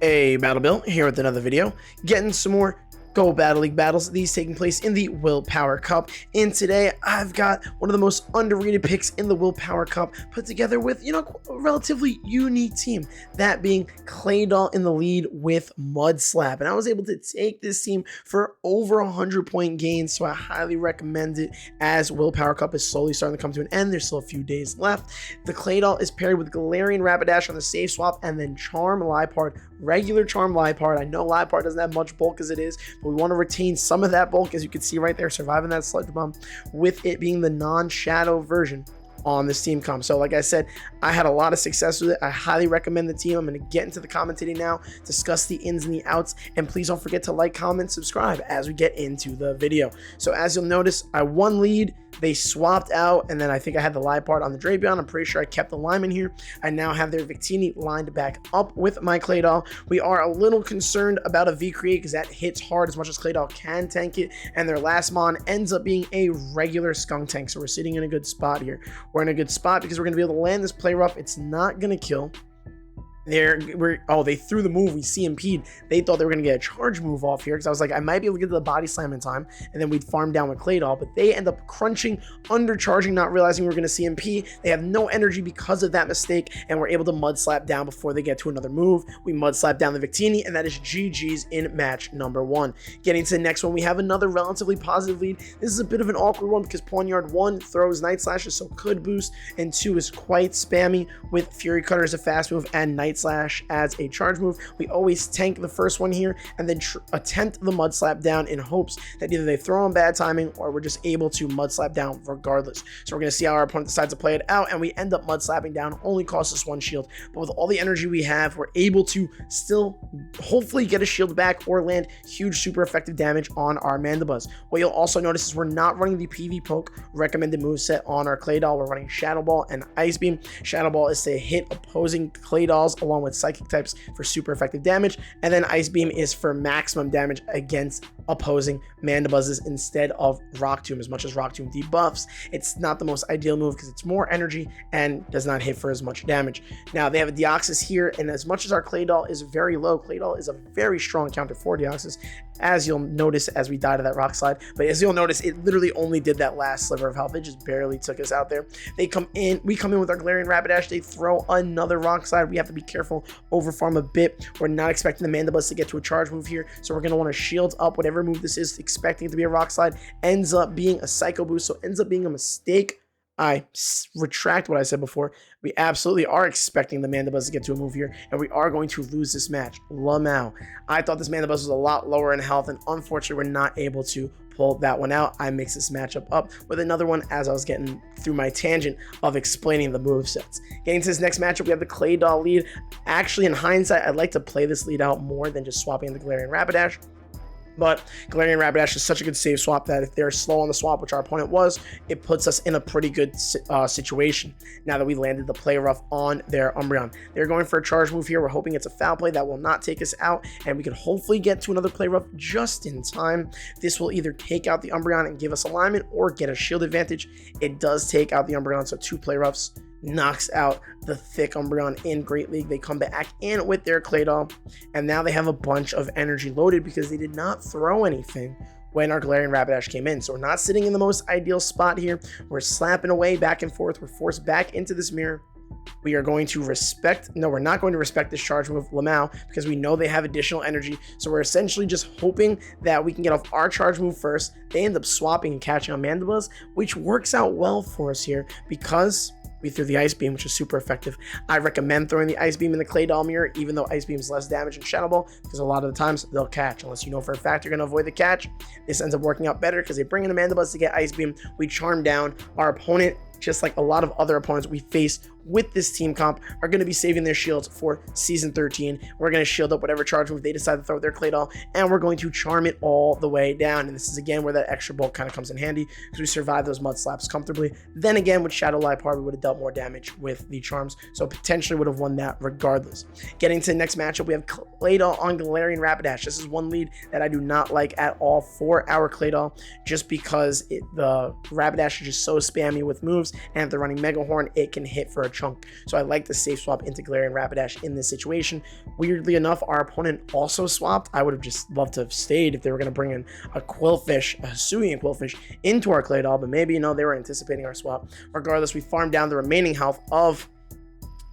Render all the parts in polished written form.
Hey, Battle Bill here with another video, getting some more Go Battle League battles, these taking place in the Willpower Cup. And today I've got one of the most underrated picks in the Willpower Cup put together with, a relatively unique team, that being Claydol in the lead with Mudslap. And I was able to take this team for over 100-point gains, so I highly recommend it as Willpower Cup is slowly starting to come to an end. There's still a few days left. The Claydol is paired with Galarian Rapidash on the safe swap, and then Charm Liepard, regular Charm Liepard. I know Liepard doesn't have much bulk as it is, but we want to retain some of that bulk, as you can see right there, surviving that Sludge Bomb, with it being the non-shadow version on this team comp. So like I said, I had a lot of success with it. I highly recommend the team. I'm going to get into the commentating now, discuss the ins and the outs, and please don't forget to like, comment, subscribe as we get into the video. So as you'll notice, I won lead. They swapped out, and then I think I had the Liepard on the Drapion. I'm pretty sure I kept the Lyman here. I now have their Victini lined back up with my Claydol. We are a little concerned about a V-Create because that hits hard as much as Claydol can tank it, and their last Mon ends up being a regular Skunk Tank, so we're sitting in a good spot here. We're in a good spot because we're going to be able to land this play rough. It's not going to kill. They threw the move. We CMP'd. They thought they were going to get a charge move off here because I was like, I might be able to get to the body slam in time, and then we'd farm down with Claydol, but they end up crunching, undercharging, not realizing we were going to CMP. They have no energy because of that mistake, and we're able to mud slap down before they get to another move. We mud slap down the Victini, and that is GG's in match number 1. Getting to the next one, we have another relatively positive lead. This is a bit of an awkward one because Pawniard 1 throws Night Slashes, so could boost, and 2 is quite spammy with Fury Cutter as a fast move and Night Slash as a charge move. We always tank the first one here and then attempt the mud slap down in hopes that either they throw on bad timing or we're just able to mud slap down regardless. So we're going to see how our opponent decides to play it out, and we end up mud slapping down. Only costs us 1 shield, but with all the energy we have, we're able to still hopefully get a shield back or land huge super effective damage on our Mandibuzz. What you'll also notice is we're not running the PV Poke recommended moveset on our Claydol. We're running Shadow Ball and Ice Beam. Shadow Ball is to hit opposing Claydols along with Psychic types for super effective damage, and then Ice Beam is for maximum damage against opposing Mandibuzzes instead of Rock Tomb. As much as Rock Tomb debuffs, it's not the most ideal move because it's more energy and does not hit for as much damage. Now they have a Deoxys here, and as much as our Claydol is very low, Claydol is a very strong counter for Deoxys, as you'll notice as we die to that rock slide. But as you'll notice, it literally only did that last sliver of health. It just barely took us out there. They come in, we come in with our Galarian Rapidash. They throw another rock slide. We have to be careful, over farm a bit. We're not expecting the Mandibuzz to get to a charge move here, so we're going to want to shield up whatever move this is, expecting it to be a rock slide. Ends up being a Psycho Boost, so ends up being a mistake. I retract what I said before. We absolutely are expecting the Mandibuzz to get to a move here, and we are going to lose this match. Lamau. I thought this Mandibuzz was a lot lower in health, and unfortunately we're not able to pull that one out. I mix this matchup up with another one as I was getting through my tangent of explaining the movesets. Getting to this next matchup, we have the Claydol lead. Actually, in hindsight, I'd like to play this lead out more than just swapping the Galarian Rapidash. But Galarian Rapidash is such a good save swap that if they're slow on the swap, which our opponent was, it puts us in a pretty good situation now that we landed the play rough on their Umbreon. They're going for a charge move here. We're hoping it's a foul play that will not take us out, and we can hopefully get to another play rough just in time. This will either take out the Umbreon and give us alignment or get a shield advantage. It does take out the Umbreon, so 2 play roughs knocks out the thick Umbreon in Great League. They come back in with their Claydol, and now they have a bunch of energy loaded because they did not throw anything when our Galarian Rapidash came in. So we're not sitting in the most ideal spot here. We're slapping away back and forth. We're forced back into this mirror. We are going to we're not going to respect this charge move, Lamau, because we know they have additional energy. So we're essentially just hoping that we can get off our charge move first. They end up swapping and catching on Mandibuzz, which works out well for us here because we threw the Ice Beam, which is super effective. I recommend throwing the Ice Beam in the Claydol mirror, even though Ice Beam is less damage than Shadow Ball, because a lot of the times they'll catch. Unless you know for a fact you're going to avoid the catch, this ends up working out better because they bring in a Mandibuzz to get Ice Beam. We charm down our opponent, just like a lot of other opponents we face with this team comp, are going to be saving their shields for Season 13. We're going to shield up whatever charge move they decide to throw with their Claydol, and we're going to charm it all the way down. And this is again where that extra bulk kind of comes in handy because we survived those mud slaps comfortably. Then again, with Shadow Liepard, we would have dealt more damage with the charms, so potentially would have won that regardless. Getting to the next matchup, we have Claydol on Galarian Rapidash. This is one lead that I do not like at all for our Claydol, just because the Rapidash is just so spammy with moves, and if they're running Mega Horn, it can hit for a chunk. So I like the safe swap into Galarian Rapidash in this situation. Weirdly enough, our opponent also swapped. I would have just loved to have stayed if they were going to bring in a Qwilfish, a Hisuian Qwilfish, into our Claydol, but maybe, they were anticipating our swap. Regardless, we farmed down the remaining health of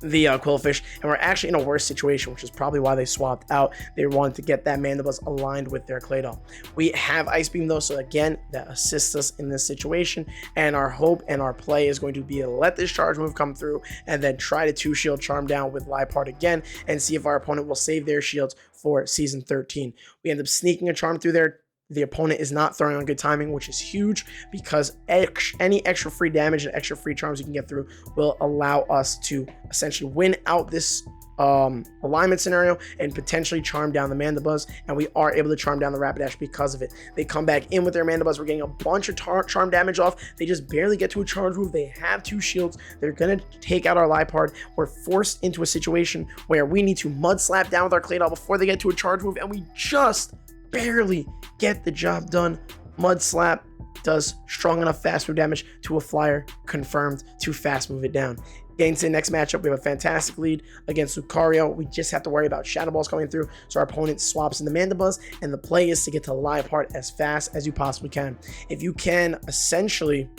the Qwilfish, and we're actually in a worse situation, which is probably why they swapped out. They wanted to get that Mandibuzz aligned with their Claydol. We have Ice Beam though, so again, that assists us in this situation, and our hope and our play is going to be to let this charge move come through and then try to 2-shield Charm down with Liepard again and see if our opponent will save their shields for Season 13. We end up sneaking a Charm through there. The opponent is not throwing on good timing, which is huge because any extra free damage and extra free charms you can get through will allow us to essentially win out this alignment scenario and potentially charm down the Mandibuzz, and we are able to charm down the Rapidash because of it. They come back in with their Mandibuzz. We're getting a bunch of charm damage off. They just barely get to a charge move. They have 2 shields. They're gonna take out our Liepard. We're forced into a situation where we need to mud slap down with our Claydol before they get to a charge move, and we just barely get the job done. Mud Slap does strong enough fast move damage to a flyer, confirmed to fast move it down. Getting to the next matchup, we have a fantastic lead against Lucario. We just have to worry about Shadow Balls coming through, so our opponent swaps into Mandibuzz, and the play is to get to Liepard as fast as you possibly can. If you can essentially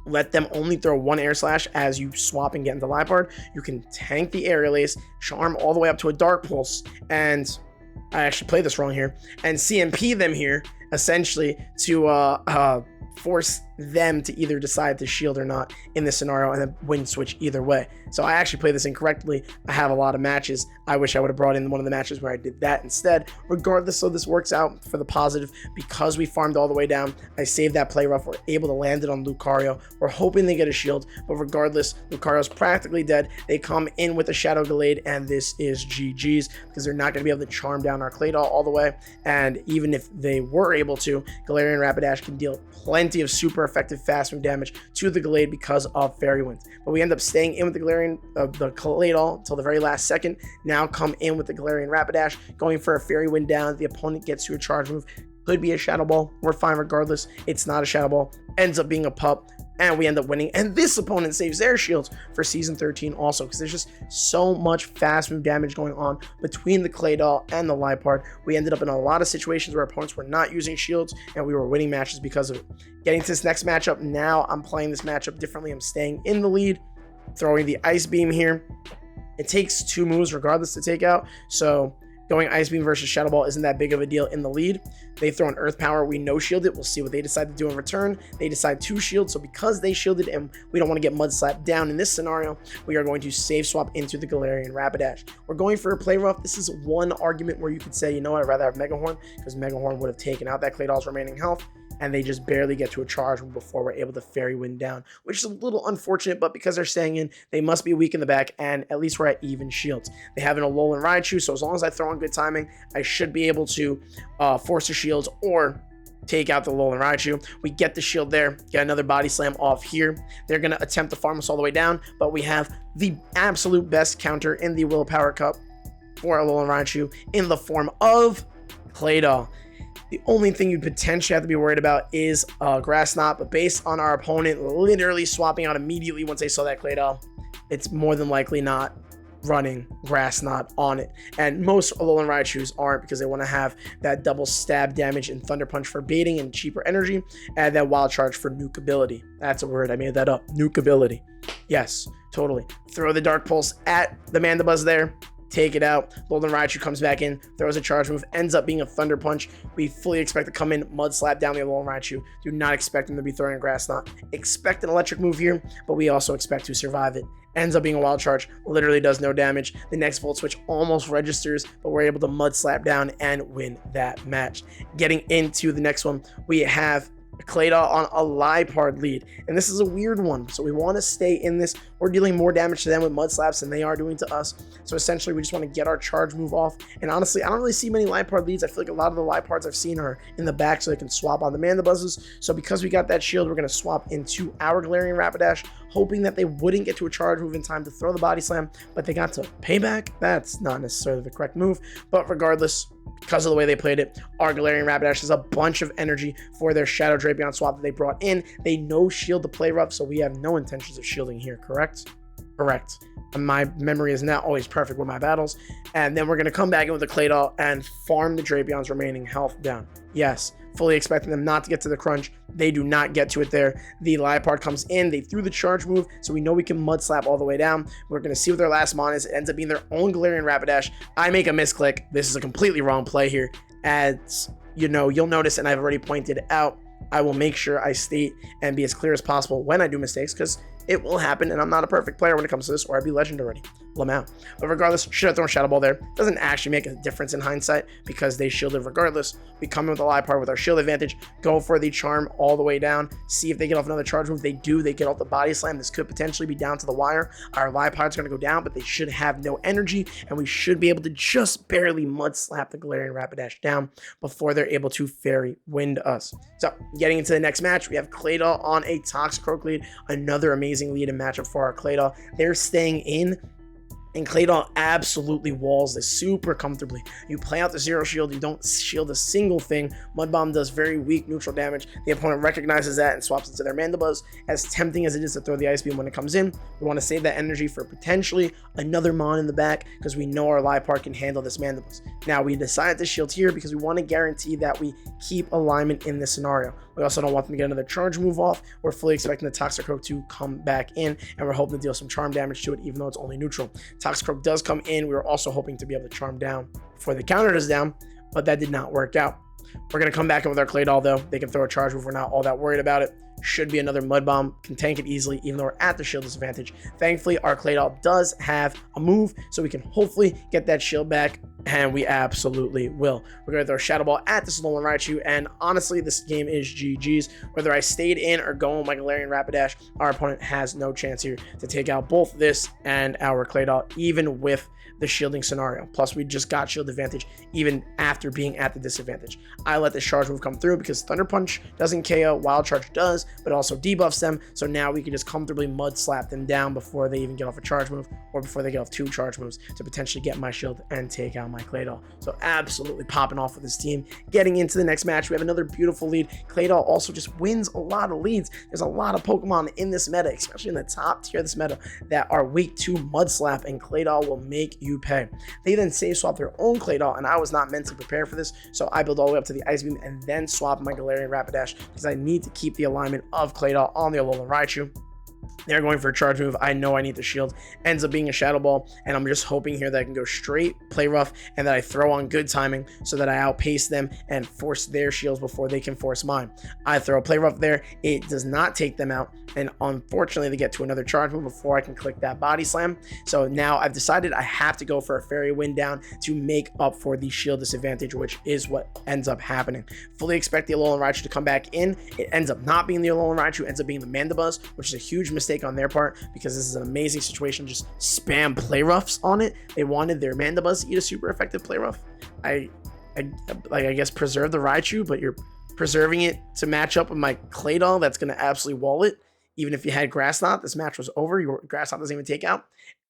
let them only throw 1 Air Slash as you swap and get into Liepard, you can tank the Aerial Ace, charm all the way up to a Dark Pulse, and I actually played this wrong here, and CMP them here essentially to force them to either decide to shield or not in this scenario and then win switch either way. So I actually played this incorrectly. I have a lot of matches. I wish I would have brought in one of the matches where I did that instead. Regardless, so this works out for the positive because we farmed all the way down. I saved that play rough. We're able to land it on Lucario. We're hoping they get a shield, but regardless, Lucario's practically dead. They come in with a Shadow Gallade, and this is GG's because they're not going to be able to charm down our Claydol all the way. And even if they were able to, Galarian Rapidash can deal plenty of super effective fast move damage to the Gallade because of Fairy Wind. But we end up staying in with the the Claydol until the very last second. Now come in with the Galarian Rapidash, going for a Fairy Wind down. The opponent gets to a charge move. Could be a Shadow Ball. We're fine regardless. It's not a Shadow Ball. Ends up being a pup, and we end up winning. And this opponent saves their shields for Season 13 also, because there's just so much fast move damage going on between the Claydol and the Liepard. We ended up in a lot of situations where opponents were not using shields, and we were winning matches because of it. Getting to this next matchup, now I'm playing this matchup differently. I'm staying in the lead, throwing the Ice Beam here. It takes 2 moves regardless to take out, so going Ice Beam versus Shadow Ball isn't that big of a deal in the lead. They throw an Earth Power. We no-shield it. We'll see what they decide to do in return. They decide to shield, so because they shielded and we don't want to get Mud Slapped down in this scenario, we are going to save swap into the Galarian Rapidash. We're going for a play rough. This is one argument where you could say, you know what, I'd rather have Mega Horn, because Mega Horn would have taken out that Claydol's remaining health, and they just barely get to a charge before we're able to Fairy Wind down, which is a little unfortunate, but because they're staying in, they must be weak in the back, and at least we're at even shields. They have an Alolan Raichu, so as long as I throw on good timing, I should be able to force the shields or take out the Alolan Raichu. We get the shield there, get another Body Slam off here. They're going to attempt to farm us all the way down, but we have the absolute best counter in the Willpower Cup for Alolan Raichu in the form of Claydol. The only thing you'd potentially have to be worried about is Grass Knot, but based on our opponent literally swapping out immediately once they saw that Claydol, it's more than likely not running Grass Knot on it. And most Alolan Raichus aren't, because they want to have that double stab damage and Thunder Punch for baiting and cheaper energy, and then Wild Charge for nuke ability. That's a word, I made that up. Nuke ability. Yes, totally. Throw the Dark Pulse at the Mandibuzz there. Take it out. Alolan Raichu comes back in, throws a charge move, ends up being a Thunder Punch. We fully expect to come in, Mud Slap down the Alolan Raichu. Do not expect him to be throwing a Grass Knot. Expect an Electric move here, but we also expect to survive it. Ends up being a Wild Charge, literally does no damage. The next Volt Switch almost registers, but we're able to Mud Slap down and win that match. Getting into the next one, we have Claydol on a Liepard lead, and this is a weird one, so we want to stay in this. We're dealing more damage to them with Mud Slaps than they are doing to us, so essentially we just want to get our charge move off. And honestly, I don't really see many Liepard leads. I feel like a lot of the Liepards I've seen are in the back so they can swap on the Mandibuzzes. So because we got that shield, we're going to swap into our Galarian Rapidash, hoping that they wouldn't get to a charge move in time to throw the Body Slam, but they got to payback. That's not necessarily the correct move, but regardless, because of the way they played it, our Galarian Rapidash has a bunch of energy for their Shadow Drapion swap that they brought in. They no shield the play rough, so we have no intentions of shielding here, correct? Correct. My memory is not always perfect with my battles. And then we're going to come back in with the Claydol and farm the Drapion's remaining health down. Yes, fully expecting them not to get to the crunch. They do not get to it there. The Liepard comes in. They threw the charge move, so we know we can mud slap all the way down. We're going to see what their last mon is. It ends up being their own Galarian Rapidash. I make a misclick. This is a completely wrong play here. As you know, you'll notice, and I've already pointed out, I will make sure I state and be as clear as possible when I do mistakes, because it will happen, and I'm not a perfect player when it comes to this, or I'd be legend already. Lamau. But regardless, should have thrown Shadow Ball there. Doesn't actually make a difference in hindsight because they shielded regardless. We come in with a Liepard with our shield advantage, go for the charm all the way down, see if they get off another charge move. They do. They get off the body slam. This could potentially be down to the wire. Our Liepard's going to go down, but they should have no energy, and we should be able to just barely mud slap the Galarian Rapidash down before they're able to Fairy Wind us. So, getting into the next match, we have Claydol on a Toxicroak lead. Another amazing lead and matchup for our Claydol. They're staying in, and Claydol absolutely walls this super comfortably. You play out the zero shield, you don't shield a single thing. Mud Bomb does very weak neutral damage. The opponent recognizes that and swaps into their Mandibuzz. As tempting as it is to throw the Ice Beam when it comes in, we want to save that energy for potentially another Mon in the back because we know our Liepard can handle this Mandibuzz. Now, we decided to shield here because we want to guarantee that we keep alignment in this scenario. We also don't want them to get another charge move off. We're fully expecting the Toxicroak to come back in, and we're hoping to deal some charm damage to it, even though it's only neutral. Toxicroak does come in. We were also hoping to be able to charm down before the counter is down, but that did not work out. We're going to come back in with our Claydol, though. They can throw a charge move. We're not all that worried about it. Should be another Mud Bomb. Can tank it easily, even though we're at the shield disadvantage. Thankfully, our Claydol does have a move, so we can hopefully get that shield back, and we absolutely will. We're going to throw Shadow Ball at this Alolan Raichu, and honestly, this game is GG's. Whether I stayed in or going with my Galarian Rapidash, our opponent has no chance here to take out both this and our Claydol, even with the shielding scenario. Plus, we just got shield advantage even after being at the disadvantage. I let the charge move come through because Thunder Punch doesn't KO, Wild Charge does, but also debuffs them. So now we can just comfortably mud slap them down before they even get off a charge move or before they get off two charge moves to potentially get my shield and take out my Claydol. So absolutely popping off with this team. Getting into the next match, we have another beautiful lead. Claydol also just wins a lot of leads. There's a lot of Pokemon in this meta, especially in the top tier of this meta, that are weak to mud slap, and Claydol will make you pay. They then save swap their own Claydol, and I was not mentally prepared for this, so I build all the way up to the Ice Beam and then swap my Galarian Rapidash because I need to keep the alignment of Claydol on the Alolan Raichu. They're going for a charge move. I know I need the shield. Ends up being a Shadow Ball, and I'm just hoping here that I can go straight, play rough, and that I throw on good timing so that I outpace them and force their shields before they can force mine. I throw a play rough there. It does not take them out, and unfortunately they get to another charge move before I can click that body slam. So now I've decided I have to go for a Fairy Wind down to make up for the shield disadvantage, which is what ends up happening. Fully expect the Alolan Raichu to come back in. It ends up not being the Alolan Raichu, ends up being the Mandibuzz, which is a huge mistake on their part because this is an amazing situation. Just spam play roughs on it. They wanted their Mandibuzz to eat a super effective play rough. I guess preserve the Raichu, but you're preserving it to match up with my Claydol that's going to absolutely wall it. Even if you had Grass Knot, this match was over. Your Grass Knot doesn't even take out.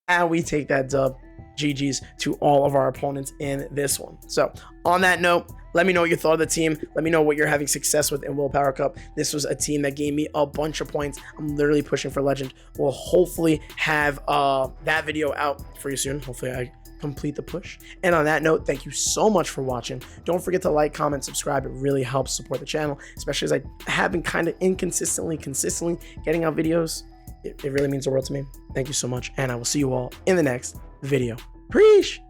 And we take that dub. GG's to all of our opponents in this one. So on that note, let me know what you thought of the team. Let me know what you're having success with in Willpower Cup. This was a team that gave me a bunch of points. I'm literally pushing for Legend. We'll hopefully have that video out for you soon. Hopefully I complete the push. And on that note, thank you so much for watching. Don't forget to like, comment, subscribe. It really helps support the channel, especially as I have been kind of consistently getting out videos. It really means the world to me. Thank you so much, and I will see you all in the next video. Preach!